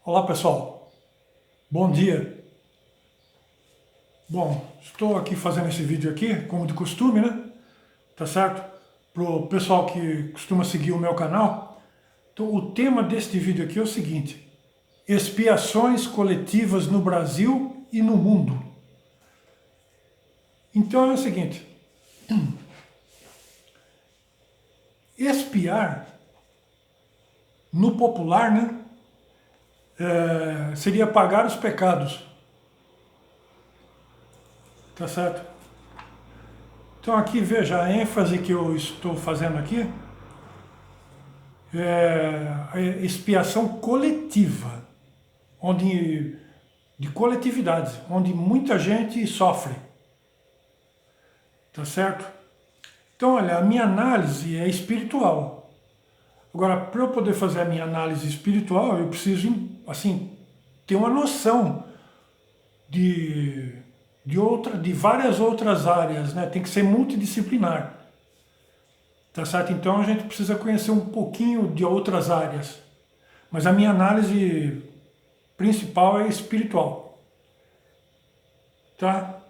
Olá pessoal, bom dia. Bom, estou aqui fazendo esse vídeo aqui, como de costume, né? Tá certo? Pro pessoal que costuma seguir o meu canal. Então, o tema deste vídeo aqui é o seguinte: expiações coletivas no Brasil e no mundo. Então é o seguinte: expiar, no popular, né? Seria pagar os pecados, tá certo? Então aqui veja a ênfase que eu estou fazendo aqui. A expiação coletiva, onde de coletividades, onde muita gente sofre, tá certo? Então, olha, a minha análise é espiritual. Agora, para eu poder fazer a minha análise espiritual, eu preciso, assim, ter uma noção de, de várias outras áreas, né? Tem que ser multidisciplinar, tá certo? Então, a gente precisa conhecer um pouquinho de outras áreas. Mas a minha análise principal é espiritual, tá?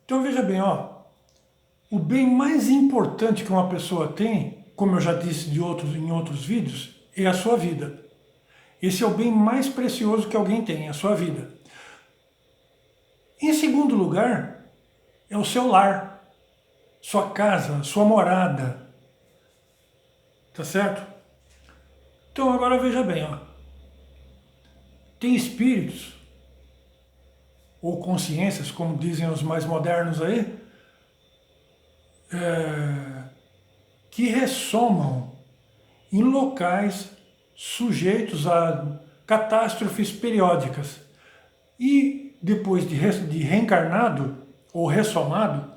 Então veja bem, ó, o bem mais importante que uma pessoa tem, como eu já disse em outros vídeos, é a sua vida. Esse é o bem mais precioso que alguém tem, a sua vida. Em segundo lugar, é o seu lar, sua casa, sua morada, tá certo? Então agora veja bem, ó, tem espíritos ou consciências, como dizem os mais modernos aí, que ressomam em locais sujeitos a catástrofes periódicas. E depois de reencarnado ou ressomado,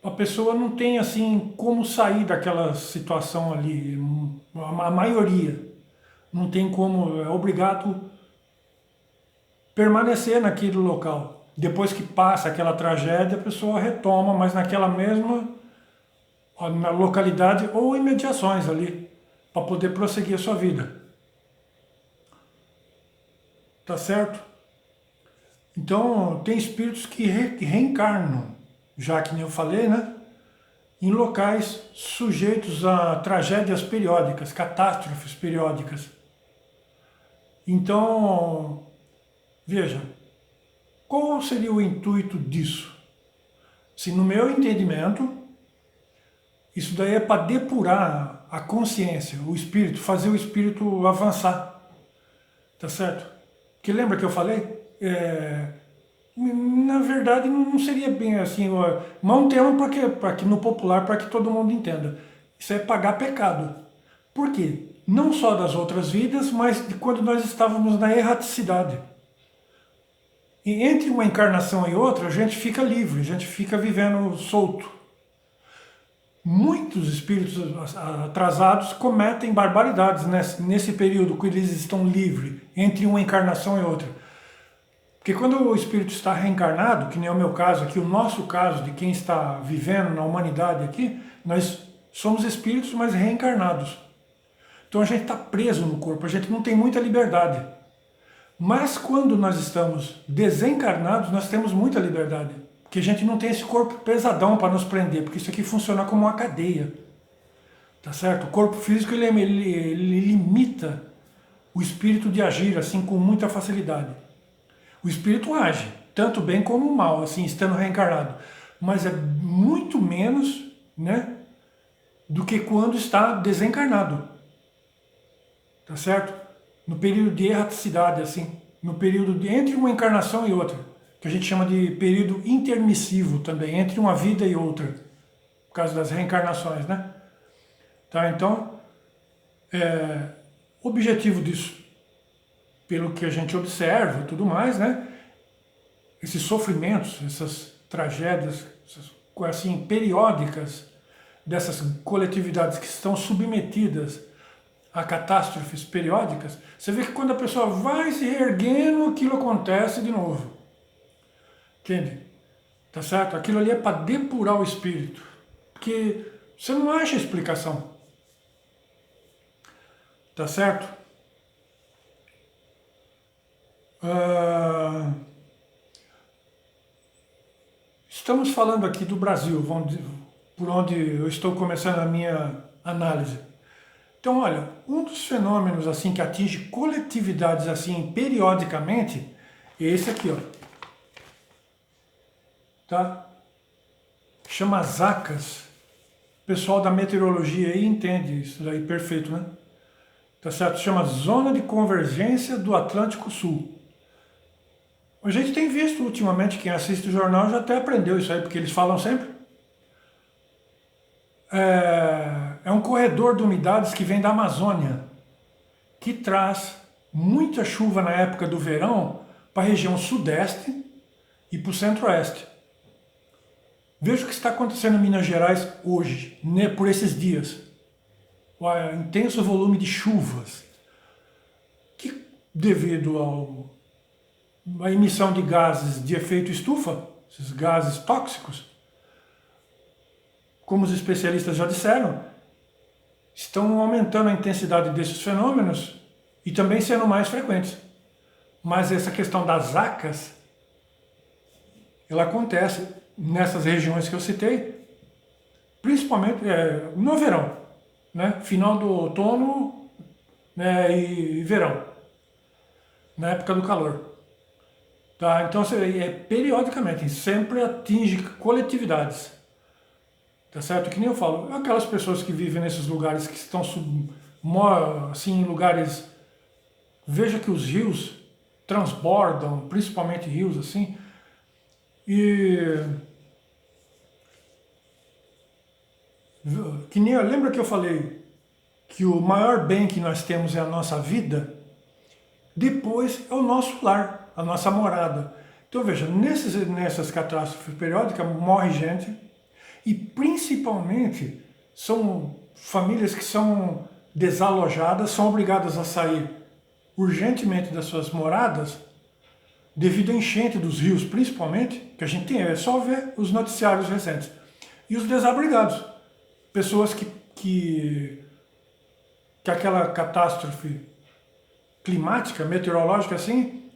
a pessoa não tem assim como sair daquela situação ali, a maioria não tem como, é obrigado permanecer naquele local. Depois que passa aquela tragédia, a pessoa retoma, mas naquela mesma na localidade ou imediações ali, para poder prosseguir a sua vida. Tá certo? Então, tem espíritos que reencarnam, já que nem eu falei, né? Em locais sujeitos a tragédias periódicas, catástrofes periódicas. Então, veja, qual seria o intuito disso? Se no meu entendimento, isso daí é para depurar a consciência, o espírito, fazer o espírito avançar, tá certo? Porque lembra que eu falei? Na verdade, não seria bem assim, não um termo para que no popular, para que todo mundo entenda. Isso é pagar pecado. Por quê? Não só das outras vidas, mas de quando nós estávamos na erraticidade. E entre uma encarnação e outra, a gente fica livre, a gente fica vivendo solto. Muitos espíritos atrasados cometem barbaridades nesse período que eles estão livres, entre uma encarnação e outra. Porque quando o espírito está reencarnado, que nem é o meu caso aqui, o nosso caso de quem está vivendo na humanidade aqui, nós somos espíritos, mas reencarnados. Então a gente está preso no corpo, a gente não tem muita liberdade. Mas quando nós estamos desencarnados, nós temos muita liberdade. Porque a gente não tem esse corpo pesadão para nos prender, porque isso aqui funciona como uma cadeia. Tá certo? O corpo físico ele limita o espírito de agir assim com muita facilidade. O espírito age, tanto bem como mal, assim, estando reencarnado. Mas é muito menos, né, do que quando está desencarnado. Tá certo? No período de erraticidade, assim, no período entre uma encarnação e outra, que a gente chama de período intermissivo também, entre uma vida e outra, por causa das reencarnações, né? Tá, então, o objetivo disso, pelo que a gente observa e tudo mais, né? Esses sofrimentos, essas tragédias, essas, assim, periódicas dessas coletividades que estão submetidas a catástrofes periódicas, você vê que quando a pessoa vai se reerguendo, aquilo acontece de novo. Entende? Tá certo? Aquilo ali é para depurar o espírito. Porque você não acha explicação. Tá certo? Ah, estamos falando aqui do Brasil, por onde eu estou começando a minha análise. Então, olha, um dos fenômenos assim que atinge coletividades assim periodicamente é esse aqui, ó. Tá? Chama Zacas. O pessoal da meteorologia aí entende isso daí perfeito, né? Tá certo? Chama Zona de Convergência do Atlântico Sul. A gente tem visto ultimamente, quem assiste o jornal já até aprendeu isso aí, porque eles falam sempre. É um corredor de umidades que vem da Amazônia, que traz muita chuva na época do verão para a região sudeste e para o centro-oeste. Veja o que está acontecendo em Minas Gerais hoje, né, por esses dias. O intenso volume de chuvas, que devido à emissão de gases de efeito estufa, esses gases tóxicos, como os especialistas já disseram, estão aumentando a intensidade desses fenômenos e também sendo mais frequentes. Mas essa questão das zacas, ela acontece nessas regiões que eu citei, principalmente no verão, né? Final do outono, né? E verão, na época do calor. Tá? Então, periodicamente, sempre atinge coletividades. Tá certo? Que nem eu falo, aquelas pessoas que vivem nesses lugares que estão assim, em lugares. Veja que os rios transbordam, principalmente rios assim, e que nem lembra que eu falei que o maior bem que nós temos é a nossa vida, depois é o nosso lar, a nossa morada. Então veja, nessas catástrofes periódicas morre gente, e principalmente são famílias que são desalojadas, são obrigadas a sair urgentemente das suas moradas devido à enchente dos rios, principalmente, que a gente tem, é só ver os noticiários recentes. E os desabrigados, pessoas que aquela catástrofe climática, meteorológica assim,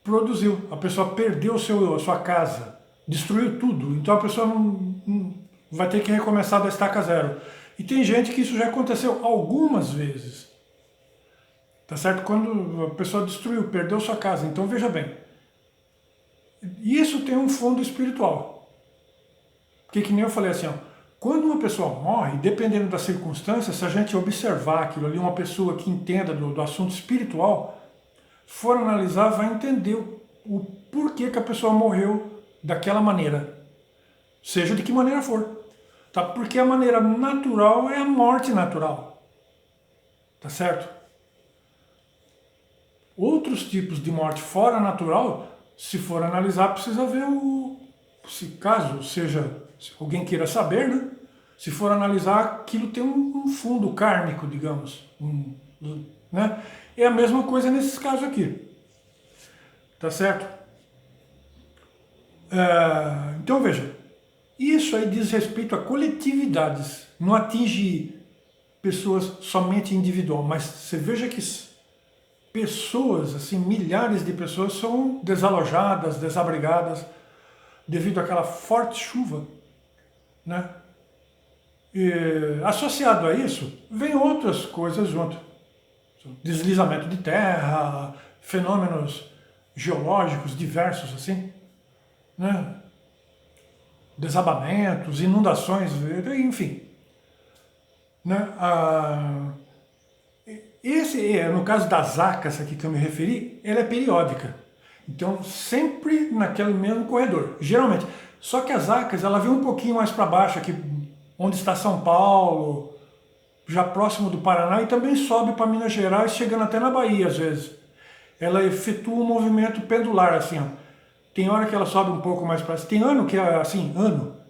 produziu. A pessoa perdeu a sua casa, destruiu tudo. Então a pessoa não vai ter que recomeçar da estaca zero. E tem gente que isso já aconteceu algumas vezes. Tá certo? Quando a pessoa destruiu, perdeu sua casa. Então veja bem, isso tem um fundo espiritual. Porque que nem eu falei assim, ó, quando uma pessoa morre, dependendo das circunstâncias, se a gente observar aquilo ali, uma pessoa que entenda do assunto espiritual, for analisar, vai entender o porquê que a pessoa morreu daquela maneira. Seja de que maneira for. Tá? Porque a maneira natural é a morte natural. Tá certo? Outros tipos de morte fora natural, se for analisar, precisa ver se caso seja, se alguém queira saber, né? Se for analisar, aquilo tem um fundo kármico, digamos. Né? É a mesma coisa nesses casos aqui. Tá certo? Então veja, isso aí diz respeito a coletividades, não atinge pessoas somente individual, mas você veja que pessoas, assim, milhares de pessoas são desalojadas, desabrigadas, devido àquela forte chuva, né? E, associado a isso, vem outras coisas junto. Deslizamento de terra, fenômenos geológicos diversos, assim, né? Desabamentos, inundações, enfim. Né? No caso das zacas aqui que eu me referi, ela é periódica. Então, sempre naquele mesmo corredor, geralmente. Só que as zacas, ela vem um pouquinho mais para baixo, aqui onde está São Paulo, já próximo do Paraná, e também sobe para Minas Gerais, chegando até na Bahia, às vezes. Ela efetua um movimento pendular, assim, ó. Tem hora que ela sobe um pouco mais para cima. Tem ano que é assim,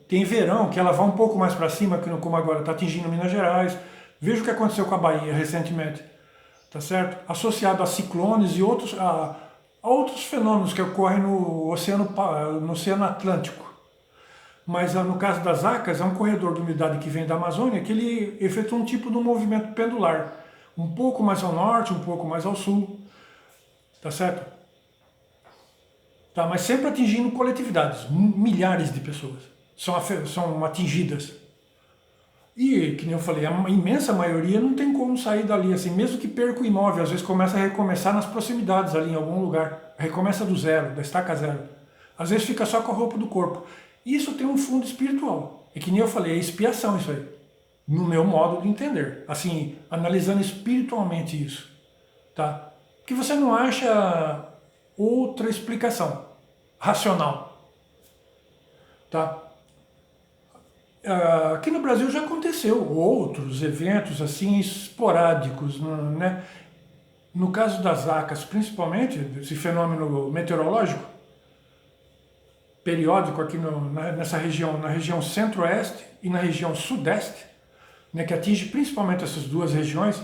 Tem verão que ela vai um pouco mais para cima, como agora está atingindo Minas Gerais. Veja o que aconteceu com a Bahia recentemente. Tá certo? Associado a ciclones e a outros fenômenos que ocorrem no Oceano Atlântico. Mas no caso das zacas, é um corredor de umidade que vem da Amazônia que ele efetua um tipo de um movimento pendular. Um pouco mais ao norte, um pouco mais ao sul. Tá certo? tá? Mas sempre atingindo coletividades, milhares de pessoas são atingidas. E, que nem eu falei, a imensa maioria não tem como sair dali, assim, mesmo que perca o imóvel, às vezes começa a recomeçar nas proximidades ali, em algum lugar, recomeça do zero, da estaca zero. Às vezes fica só com a roupa do corpo. Isso tem um fundo espiritual. E que nem eu falei, é expiação isso aí, no meu modo de entender, assim, analisando espiritualmente isso, tá? Que você não acha outra explicação racional, tá? Aqui no Brasil já aconteceu outros eventos assim esporádicos, né? No caso das ACAS, principalmente, esse fenômeno meteorológico, periódico aqui nessa região, na região centro-oeste e na região sudeste, né, que atinge principalmente essas duas regiões,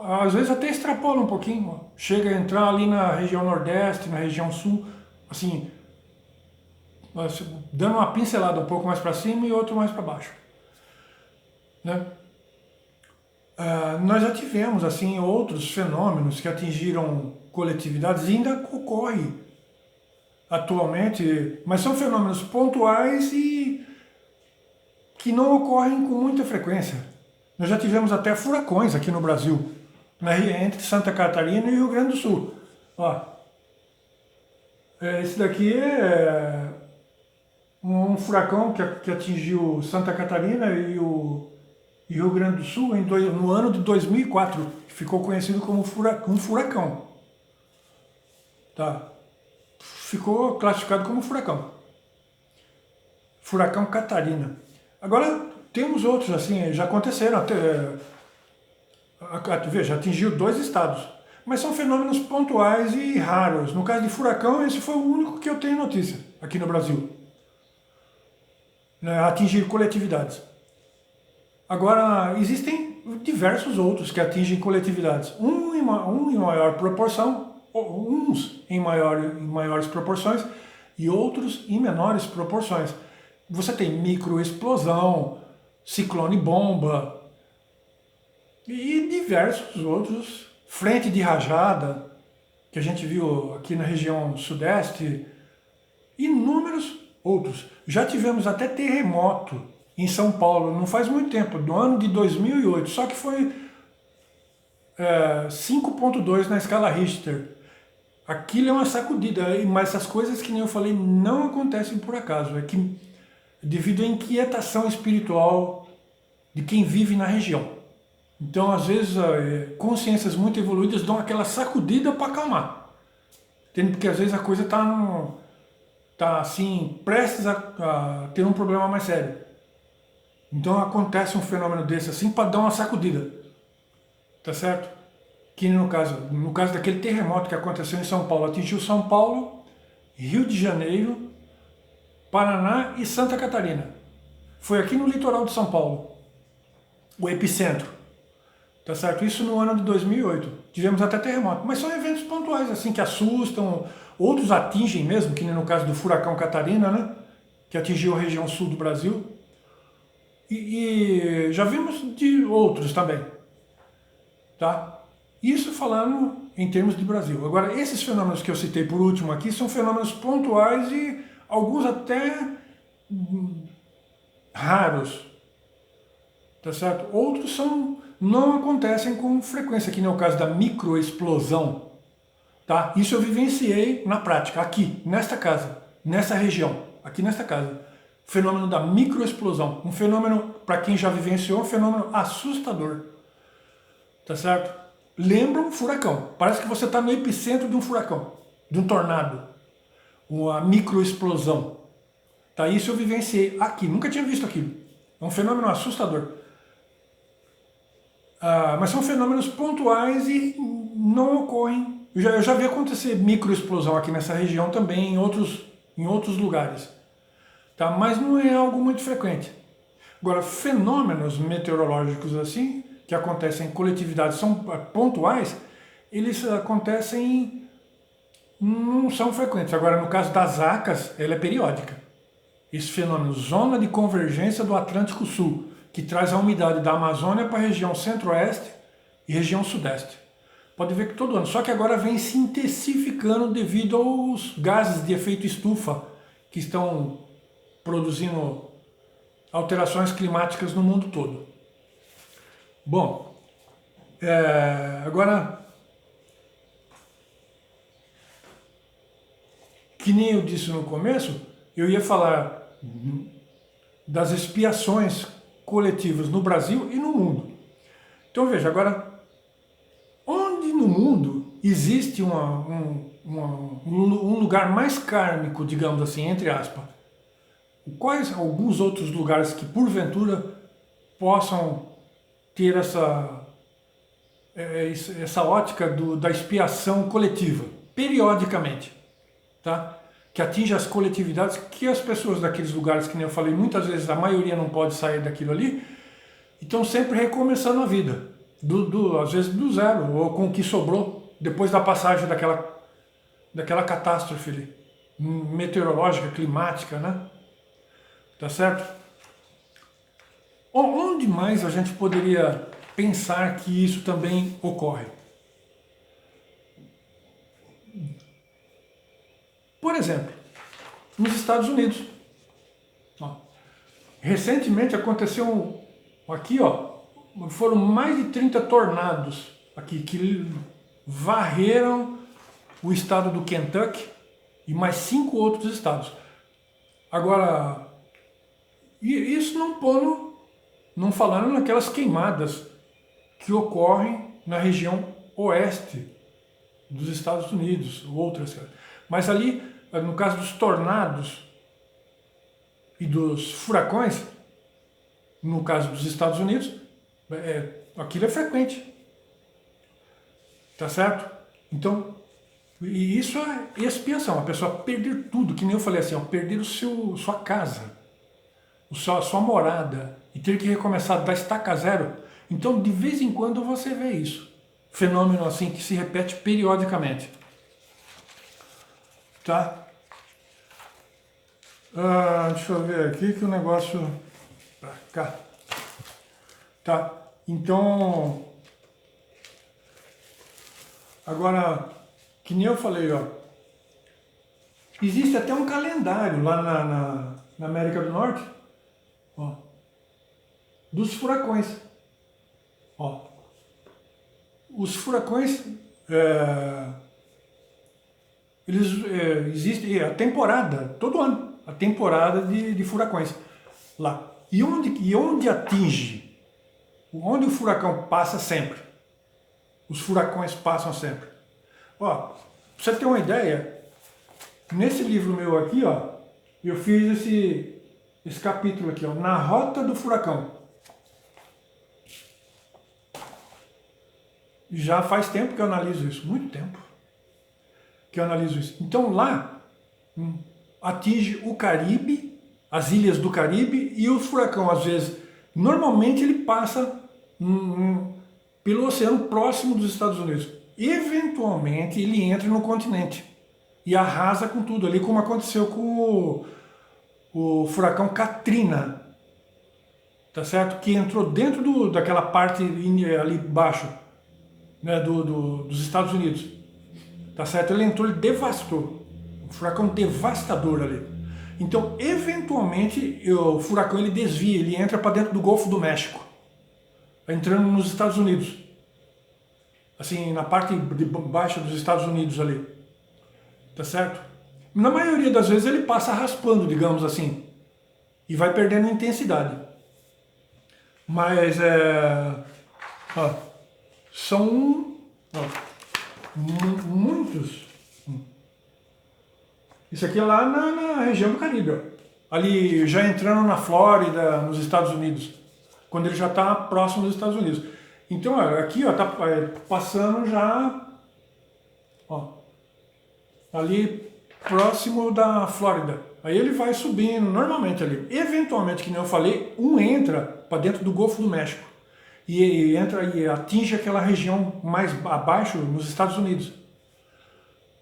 às vezes até extrapola um pouquinho, chega a entrar ali na região nordeste, na região sul, assim, dando uma pincelada um pouco mais para cima e outro mais para baixo, né? Nós já tivemos assim outros fenômenos que atingiram coletividades e ainda ocorre atualmente, mas são fenômenos pontuais e que não ocorrem com muita frequência. Nós já tivemos até furacões aqui no Brasil, entre Santa Catarina e Rio Grande do Sul. Ó, esse daqui é um furacão que atingiu Santa Catarina e o Rio Grande do Sul no ano de 2004, que ficou conhecido como um furacão. Tá? Ficou classificado como furacão. Furacão Catarina. Agora, temos outros, assim, já aconteceram, veja, atingiu 2 estados, mas são fenômenos pontuais e raros. No caso de furacão, esse foi o único que eu tenho notícia aqui no Brasil, né, atingir coletividades. Agora, existem diversos outros que atingem coletividades, um em maior proporção, uns em maiores proporções e outros em menores proporções. Você tem microexplosão, ciclone bomba e diversos outros, frente de rajada, que a gente viu aqui na região sudeste, inúmeros outros. Já tivemos até terremoto em São Paulo, não faz muito tempo, do ano de 2008, só que foi 5,2 na escala Richter. Aquilo é uma sacudida, mas essas coisas que nem eu falei não acontecem por acaso, é que devido à inquietação espiritual de quem vive na região. Então, às vezes, consciências muito evoluídas dão aquela sacudida para acalmar. Entende? Porque às vezes a coisa está assim, prestes a ter um problema mais sério. Então acontece um fenômeno desse assim para dar uma sacudida. Tá certo? Que no caso daquele terremoto que aconteceu em São Paulo, atingiu São Paulo, Rio de Janeiro, Paraná e Santa Catarina. Foi aqui no litoral de São Paulo, o epicentro. Tá certo? Isso no ano de 2008. Tivemos até terremoto, mas são eventos pontuais assim que assustam, outros atingem mesmo, que nem no caso do furacão Catarina, né? Que atingiu a região sul do Brasil. E já vimos de outros também. Tá? Isso falando em termos de Brasil. Agora, esses fenômenos que eu citei por último aqui são fenômenos pontuais e alguns até raros. Tá certo? Outros não acontecem com frequência, que nem o caso da microexplosão. Tá? Isso eu vivenciei na prática, aqui, nesta casa, nessa região, aqui nesta casa. Fenômeno da microexplosão. Um fenômeno, para quem já vivenciou, um fenômeno assustador. Tá certo? Lembra um furacão. Parece que você está no epicentro de um furacão, de um tornado. Uma microexplosão. Tá? Isso eu vivenciei aqui. Nunca tinha visto aquilo. É um fenômeno assustador. Mas são fenômenos pontuais e não ocorrem. Eu já vi acontecer microexplosão aqui nessa região também, em outros lugares. Tá? Mas não é algo muito frequente. Agora, fenômenos meteorológicos assim, que acontecem em coletividades, são pontuais, eles acontecem, não são frequentes. Agora, no caso das ACAS, ela é periódica. Esse fenômeno, zona de convergência do Atlântico Sul, que traz a umidade da Amazônia para a região centro-oeste e região sudeste. pode ver que todo ano, só que agora vem se intensificando devido aos gases de efeito estufa que estão produzindo alterações climáticas no mundo todo. Bom, agora, que nem eu disse no começo, eu ia falar das expiações coletivas no Brasil e no mundo. Então veja, agora, onde no mundo existe um lugar mais kármico, digamos assim, entre aspas, quais alguns outros lugares que porventura possam ter essa ótica da expiação coletiva, periodicamente, tá? Que atinge as coletividades, que as pessoas daqueles lugares, que nem eu falei, muitas vezes a maioria não pode sair daquilo ali, e estão sempre recomeçando a vida, às vezes do zero, ou com o que sobrou, depois da passagem daquela catástrofe ali, meteorológica, climática, né? Tá certo? Onde mais a gente poderia pensar que isso também ocorre? Por exemplo, nos Estados Unidos. Recentemente aconteceu aqui, foram mais de 30 tornados aqui que varreram o estado do Kentucky e mais 5 outros estados. Agora, isso não falando naquelas queimadas que ocorrem na região oeste dos Estados Unidos, outras. Mas ali, no caso dos tornados e dos furacões, no caso dos Estados Unidos, aquilo é frequente. Tá certo? Então, e isso é expiação, a pessoa perder tudo, que nem eu falei assim, perder sua casa, sua morada, e ter que recomeçar da estaca zero. Então, de vez em quando você vê isso. Fenômeno assim que se repete periodicamente. Tá? Deixa eu ver aqui que o negócio... Pra cá. Tá? Então... Agora, que nem eu falei, existe até um calendário lá na América do Norte, dos furacões. Os furacões, existe a temporada, todo ano, a temporada de furacões lá. E onde atinge, onde o furacão passa sempre, os furacões passam sempre. Pra você ter uma ideia, nesse livro meu aqui, eu fiz esse capítulo aqui, na Rota do Furacão. Já faz tempo que eu analiso isso, muito tempo que eu analiso isso. Então lá atinge o Caribe, as ilhas do Caribe, e o furacão, às vezes, normalmente ele passa pelo oceano próximo dos Estados Unidos. Eventualmente ele entra no continente e arrasa com tudo ali, como aconteceu com o furacão Katrina, tá certo? Que entrou dentro daquela parte ali embaixo, né, dos Estados Unidos, tá certo? Ele entrou, ele devastou, um furacão devastador ali. Então, eventualmente, o furacão ele desvia, ele entra para dentro do Golfo do México, entrando nos Estados Unidos, assim, na parte de baixa dos Estados Unidos ali, tá certo? Na maioria das vezes ele passa raspando, digamos assim, e vai perdendo intensidade. Mas são muitos. Isso aqui é lá na região do Caribe, ali já entrando na Flórida, nos Estados Unidos, quando ele já está próximo dos Estados Unidos. Então, aqui está passando já ali próximo da Flórida. Aí ele vai subindo normalmente ali. Eventualmente, que nem eu falei, entra para dentro do Golfo do México e entra e atinge aquela região mais abaixo nos Estados Unidos.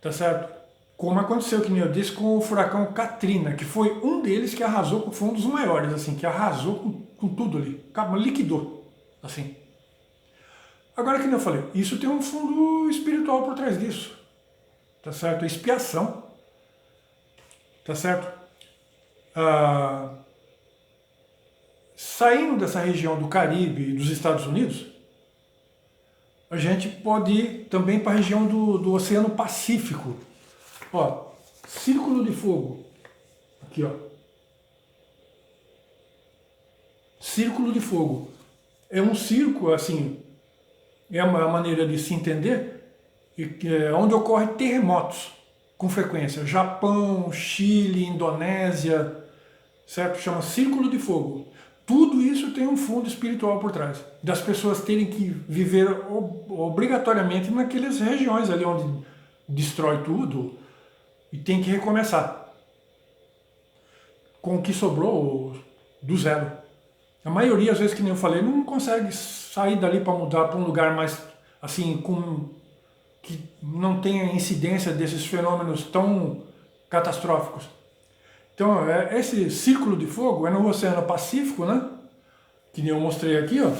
Tá certo? Como aconteceu, que nem eu disse, com o furacão Katrina, que foi um deles que arrasou, foi um dos maiores, assim, que arrasou com tudo ali, liquidou, assim. Agora, que nem eu falei, isso tem um fundo espiritual por trás disso, tá certo? Expiação, tá certo? Ah, saindo dessa região do Caribe e dos Estados Unidos, a gente pode ir também para a região do Oceano Pacífico. Ó, Círculo de Fogo, aqui ó, Círculo de Fogo. É um círculo, assim, é uma maneira de se entender, onde ocorrem terremotos com frequência. Japão, Chile, Indonésia, certo? Chama Círculo de Fogo. Tudo isso tem um fundo espiritual por trás, das pessoas terem que viver obrigatoriamente naquelas regiões ali onde destrói tudo e tem que recomeçar com o que sobrou do zero. A maioria, às vezes, que nem eu falei, não consegue sair dali para mudar para um lugar mais, assim, que não tenha incidência desses fenômenos tão catastróficos. Então, esse círculo de fogo é no Oceano Pacífico, né? Que nem eu mostrei aqui, ó.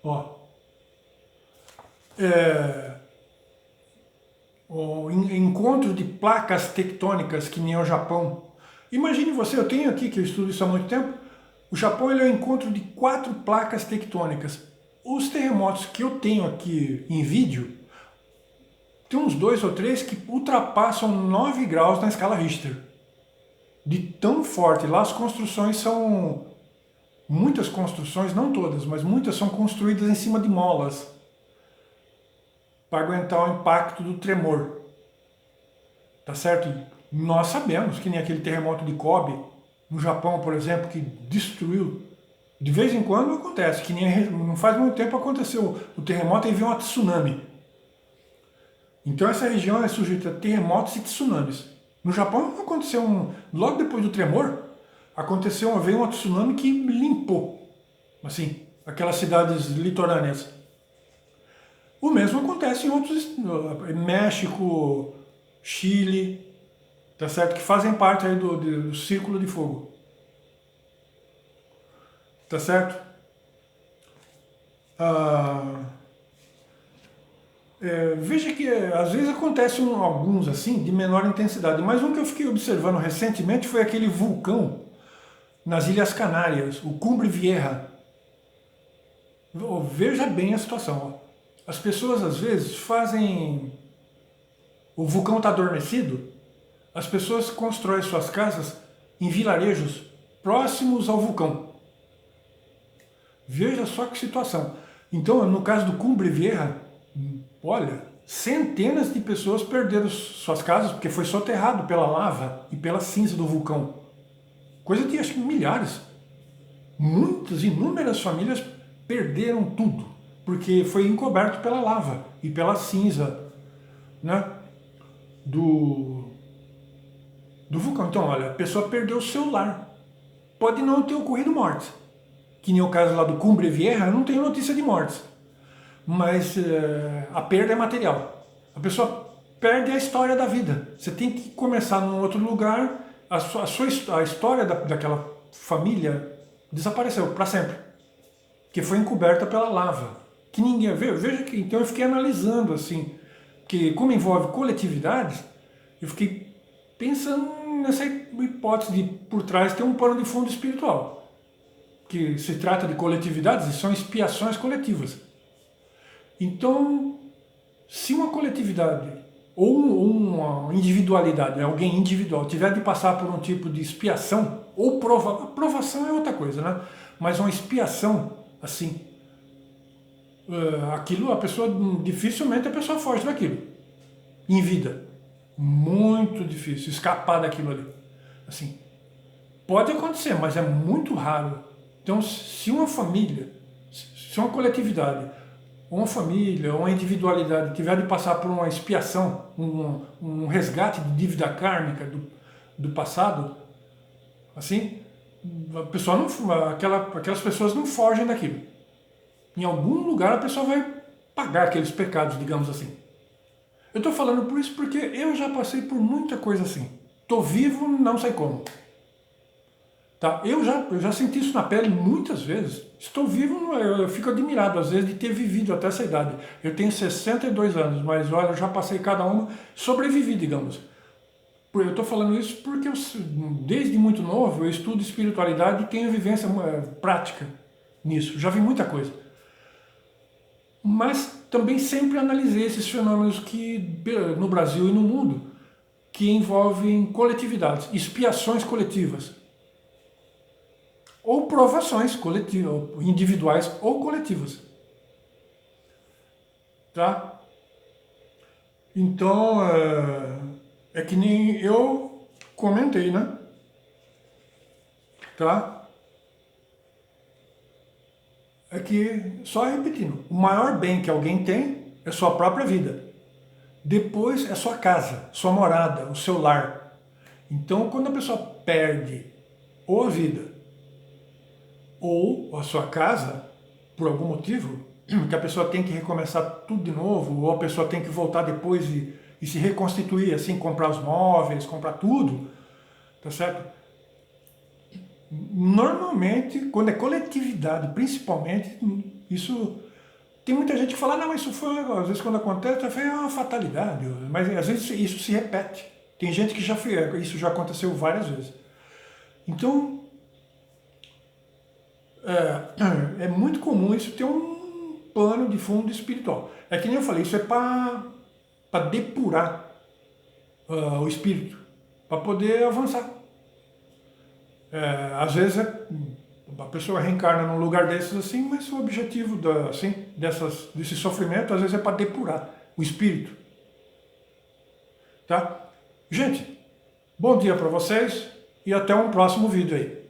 Ó. O encontro de placas tectônicas, que nem o Japão. Imagine você, eu tenho aqui, que eu estudo isso há muito tempo, o Japão ele é o encontro de 4 placas tectônicas. Os terremotos que eu tenho aqui em vídeo, tem uns 2 ou 3 que ultrapassam 9 graus na escala Richter. De tão forte. Lá as construções são... Muitas construções, não todas, mas muitas são construídas em cima de molas, para aguentar o impacto do tremor. Tá certo? E nós sabemos que nem aquele terremoto de Kobe, no Japão, por exemplo, que destruiu. De vez em quando acontece, que nem não faz muito tempo aconteceu o terremoto e veio um tsunami. Então essa região é sujeita a terremotos e tsunamis. No Japão aconteceu logo depois do tremor, veio um tsunami que limpou, assim, aquelas cidades litorâneas. O mesmo acontece em outros, México, Chile, tá certo? Que fazem parte aí do Círculo de Fogo. Tá certo? Veja que às vezes acontecem alguns assim, de menor intensidade, mas um que eu fiquei observando recentemente foi aquele vulcão nas Ilhas Canárias, o Cumbre Vieja. Veja bem a situação. Ó. As pessoas às vezes fazem... O vulcão está adormecido, as pessoas constroem suas casas em vilarejos próximos ao vulcão. Veja só que situação. Então, no caso do Cumbre Vieja, olha, centenas de pessoas perderam suas casas porque foi soterrado pela lava e pela cinza do vulcão. Coisa de, acho que, milhares. Muitas, inúmeras famílias perderam tudo, porque foi encoberto pela lava e pela cinza, né, do vulcão. Então, olha, a pessoa perdeu o seu lar. Pode não ter ocorrido mortes. Que nem o caso lá do Cumbre Vieja, eu não tenho notícia de mortes. Mas a perda é material. A pessoa perde a história da vida. Você tem que começar num outro lugar, a história daquela família desapareceu para sempre. Que foi encoberta pela lava. Que ninguém vê. Veja que, então eu fiquei analisando assim, que como envolve coletividades, eu fiquei pensando nessa hipótese de por trás ter um pano de fundo espiritual. Que se trata de coletividades e são expiações coletivas. Então, se uma coletividade ou uma individualidade, alguém individual, tiver de passar por um tipo de expiação, ou provação é outra coisa, né? Mas uma expiação, assim, aquilo, dificilmente a pessoa foge daquilo, em vida. Muito difícil escapar daquilo ali. Assim, pode acontecer, mas é muito raro. Então, se uma família, se uma coletividade, uma família, uma individualidade tiver de passar por uma expiação, um resgate de dívida kármica do passado, assim, a pessoa não, aquelas pessoas não fogem daquilo. Em algum lugar a pessoa vai pagar aqueles pecados, digamos assim. Eu estou falando por isso porque eu já passei por muita coisa assim. Estou vivo, não sei como. Tá? Eu já senti isso na pele muitas vezes. Estou vivo, eu fico admirado às vezes de ter vivido até essa idade. Eu tenho 62 anos, mas olha, eu já passei cada uma, sobrevivi, digamos. Eu estou falando isso porque desde muito novo eu estudo espiritualidade e tenho vivência prática nisso. Já vi muita coisa. Mas também sempre analisei esses fenômenos que no Brasil e no mundo que envolvem coletividades, expiações coletivas ou provações coletivas, individuais ou coletivas. Tá? Então, é que nem eu comentei, né? Tá? É que, só repetindo, o maior bem que alguém tem é sua própria vida. Depois é sua casa, sua morada, o seu lar. Então, quando a pessoa perde ou a vida ou a sua casa, por algum motivo, que a pessoa tem que recomeçar tudo de novo, ou a pessoa tem que voltar depois e se reconstituir, assim, comprar os móveis, comprar tudo, tá certo? Normalmente, quando é coletividade, principalmente, isso... Tem muita gente que fala, não, mas isso foi, às vezes quando acontece, é uma fatalidade, mas às vezes isso se repete. Tem gente que já fez, isso já aconteceu várias vezes. Então, é muito comum isso ter um plano de fundo espiritual. É que nem eu falei, isso é para depurar o espírito, para poder avançar. Às vezes a pessoa reencarna num lugar desses assim, mas o objetivo assim, desse sofrimento às vezes é para depurar o espírito. Tá? Gente, bom dia para vocês e até um próximo vídeo aí.